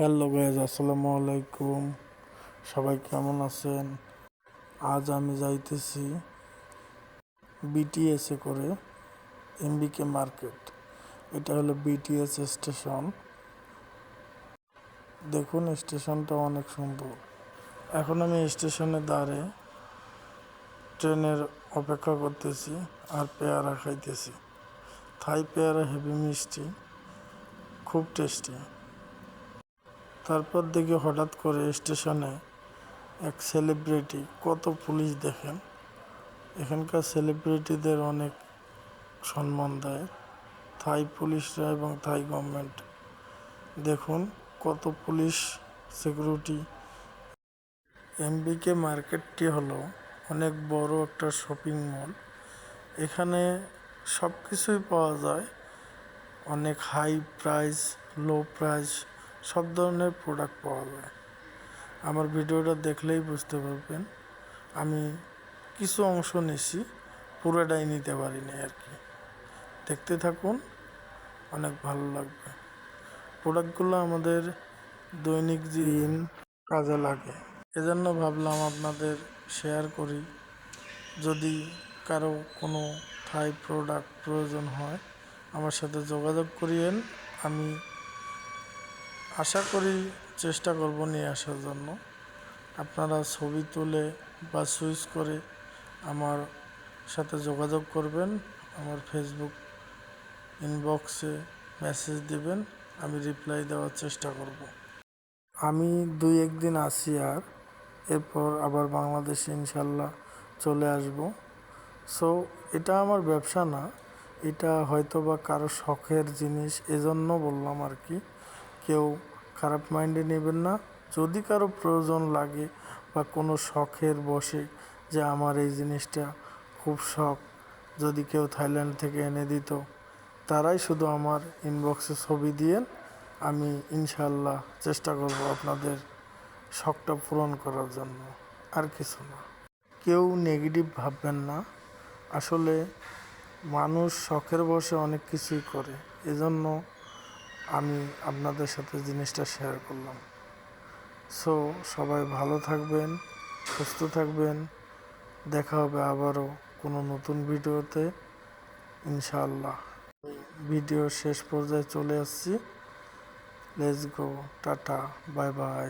Hello guys, আসসালামু আলাইকুম। সবাই কেমন আছেন? আজ আমি যাইতেছি বিটিএসে করে এমবিকে মার্কেট। এটা হলো বিটিএস স্টেশন। দেখুন, স্টেশনটা অনেক সুন্দর। এখন আমি স্টেশনে দাঁড়িয়ে ট্রেনের অপেক্ষা করতেছি আর পেয়ারা খাইতেছি। থাই পেয়ারা হেভি মিষ্টি, খুব টেস্টি। তারপর দেখি হঠাৎ করে স্টেশনে এক সেলিব্রিটি, কত পুলিশ দেখেন। এখানকার সেলিব্রিটিদের অনেক সম্মান দেয় থাই পুলিশরা এবং থাই গভর্নমেন্ট। দেখুন কত পুলিশ সিকিউরিটি। এমবিকে মার্কেটটি হলো অনেক বড় একটা শপিং মল। এখানে সব কিছুই পাওয়া যায়, অনেক হাই প্রাইস, লো প্রাইস, সব ধরনের প্রোডাক্ট পাওয়া যায়। আমার ভিডিওটা দেখলেই বুঝতে পারবেন। আমি কিছু অংশ নিছি, পুরোটাই নিতে পারিনি আর কি। দেখতে থাকুন, অনেক ভালো লাগবে। প্রোডাক্টগুলো আমাদের দৈনিক দিন কাজে লাগে, এজন্য ভাবলাম আপনাদের শেয়ার করি। যদি কারো কোনো থাই প্রোডাক্ট প্রয়োজন হয় আমার সাথে যোগাযোগ করিয়েন। আমি আশা করি চেষ্টা করব নিয়ে আসার জন্য। আপনারা ছবি তুলে বা সুইচ করে আমার সাথে যোগাযোগ করবেন। আমার ফেসবুক ইনবক্সে মেসেজ দিবেন, আমি রিপ্লাই দেওয়ার চেষ্টা করব। আমি 2-1 দিন আসি, আর এরপর আবার বাংলাদেশে ইনশাল্লাহ চলে আসব। সো এটা আমার ব্যবসা না, এটা হয়তো বা কারো শখের জিনিস, এজন্য বললাম আর কি। কেউ খারাপ মাইন্ডে নেবেন না। যদি কারো প্রয়োজন লাগে বা কোনো শখের বসে যে আমার এই জিনিসটা খুব শখ, যদি কেউ থাইল্যান্ড থেকে এনে দিত, তারাই শুধু আমার ইনবক্সে ছবি দিয়েন। আমি ইনশাল্লাহ চেষ্টা করব আপনাদের শখটা পূরণ করার জন্য, আর কিছু না। কেউ নেগেটিভ ভাববেন না। আসলে মানুষ শখের বসে অনেক কিছুই করে, এজন্য আমি আপনাদের সাথে জিনিসটা শেয়ার করলাম। সো সবাই ভালো থাকবেন, সুস্থ থাকবেন। দেখা হবে আবারও কোনো নতুন ভিডিওতে ইনশাআল্লাহ। ভিডিও শেষ পর্যায়ে চলে আসছি। Let's go, tata, bye bye.